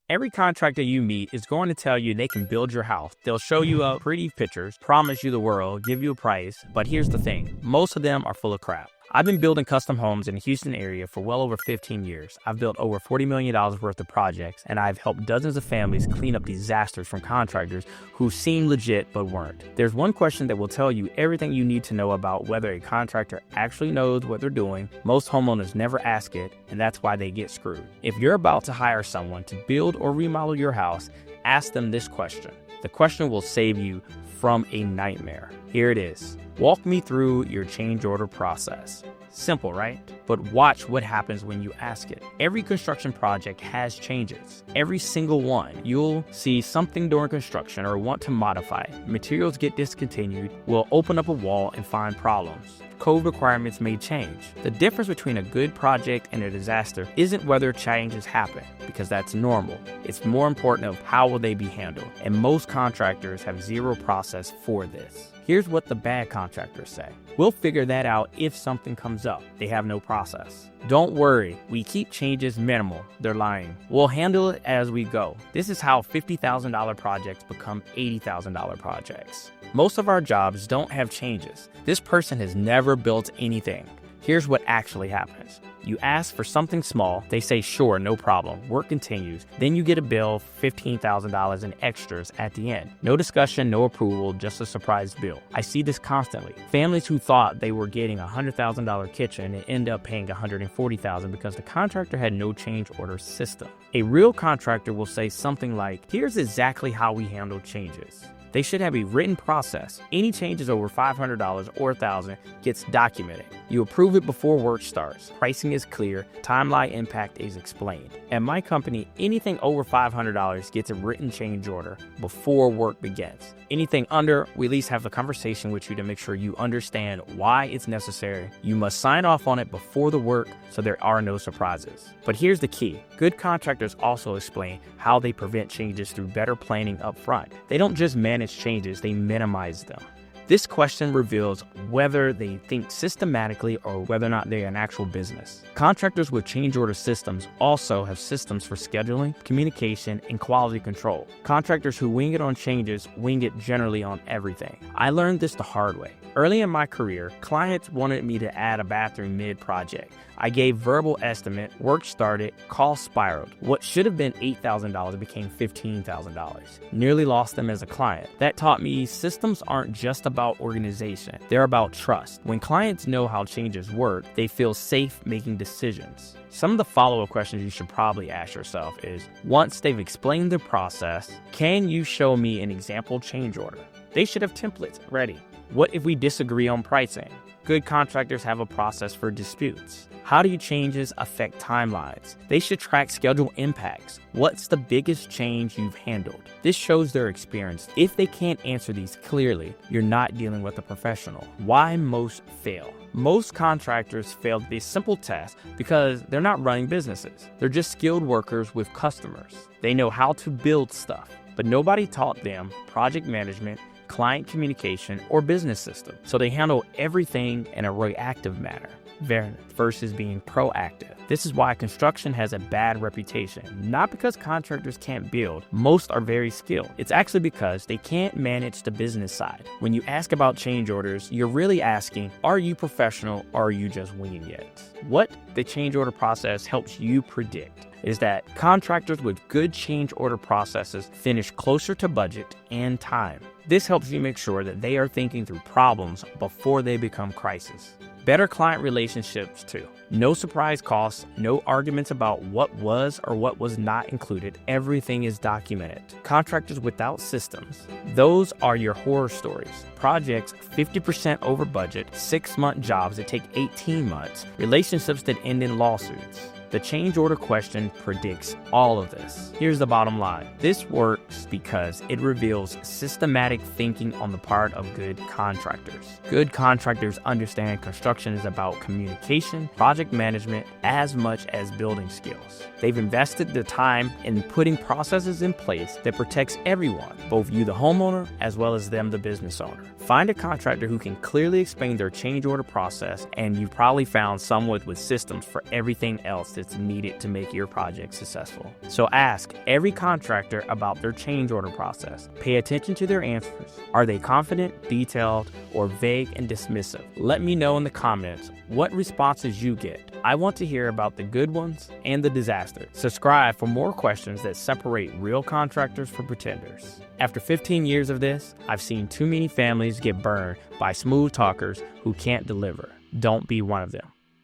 Every contractor you meet is going to tell you they can build your house. They'll show you up pretty pictures, promise you the world, give you a price. But here's the thing, most of them are full of crap. I've been building custom homes in the Houston area for well over 15 years. I've built over $40 million worth of projects, and I've helped dozens of families clean up disasters from contractors who seem legit but weren't. There's one question that will tell you everything you need to know about whether a contractor actually knows what they're doing. Most homeowners never ask it, and that's why they get screwed. If you're about to hire someone to build or remodel your house, ask them this question. The question will save you from a nightmare. Here it is. Walk me through your change order process. Simple, right? But watch what happens when you ask it. Every construction project has changes. Every single one. You'll see something during construction or want to modify. Materials get discontinued. We'll open up a wall and find problems. Code requirements may change. The difference between a good project and a disaster isn't whether changes happen, because that's normal. It's more important of how will they be handled. And most contractors have zero process for this. Here's what the bad contractors say. We'll figure that out if something comes up. They have no process. Don't worry, we keep changes minimal. They're lying. We'll handle it as we go. This is how $50,000 projects become $80,000 projects. Most of our jobs don't have changes. This person has never built anything. Here's what actually happens. You ask for something small, they say sure, no problem, work continues. Then you get a bill, $15,000 in extras at the end. No discussion, no approval, just a surprise bill. I see this constantly. Families who thought they were getting a $100,000 kitchen and end up paying $140,000 because the contractor had no change order system. A real contractor will say something like, here's exactly how we handle changes. They should have a written process. Any changes over $500 or $1,000 gets documented. You approve it before work starts. Pricing is clear. Timeline impact is explained. At my company, anything over $500 gets a written change order before work begins. Anything under, we at least have a conversation with you to make sure you understand why it's necessary. You must sign off on it before the work so there are no surprises. But here's the key. Good contractors also explain how they prevent changes through better planning up front. They don't just manage changes, they minimize them. This question reveals whether they think systematically or whether or not they're an actual business. Contractors with change order systems also have systems for scheduling, communication, and quality control. Contractors who wing it on changes wing it generally on everything. I learned this the hard way. Early in my career, clients wanted me to add a bathroom mid-project. I gave verbal estimate, work started, cost spiraled. What should have been $8,000 became $15,000. Nearly lost them as a client. That taught me systems aren't just about organization. They're about trust. When clients know how changes work, they feel safe making decisions. Some of the follow-up questions you should probably ask yourself is, once they've explained the process, can you show me an example change order? They should have templates ready. What if we disagree on pricing? Good contractors have a process for disputes. How do changes affect timelines? They should track schedule impacts. What's the biggest change you've handled? This shows their experience. If they can't answer these clearly, you're not dealing with a professional. Why most fail? Most contractors fail this simple test because they're not running businesses. They're just skilled workers with customers. They know how to build stuff, but nobody taught them project management, client communication, or business system. So they handle everything in a reactive manner versus being proactive. This is why construction has a bad reputation. Not because contractors can't build. Most are very skilled. It's actually because they can't manage the business side. When you ask about change orders, you're really asking, are you professional or are you just winging it? What the change order process helps you predict is that contractors with good change order processes finish closer to budget and time. This helps you make sure that they are thinking through problems before they become crises. Better client relationships too. No surprise costs, no arguments about what was or what was not included. Everything is documented. Contractors without systems, those are your horror stories. Projects 50% over budget, 6-month jobs that take 18 months, relationships that end in lawsuits. The change order question predicts all of this. Here's the bottom line. This works because it reveals systematic thinking on the part of good contractors. Good contractors understand construction is about communication, project management, as much as building skills. They've invested the time in putting processes in place that protects everyone, both you, the homeowner, as well as them, the business owner. Find a contractor who can clearly explain their change order process, and you've probably found someone with systems for everything else that's prerequisites needed to make your project successful. So ask every contractor about their change order process. Pay attention to their answers. Are they confident, detailed, or vague and dismissive? Let me know in the comments what responses you get. I want to hear about the good ones and the disasters. Subscribe for more questions that separate real contractors from pretenders. After 15 years of this, I've seen too many families get burned by smooth talkers who can't deliver. Don't be one of them.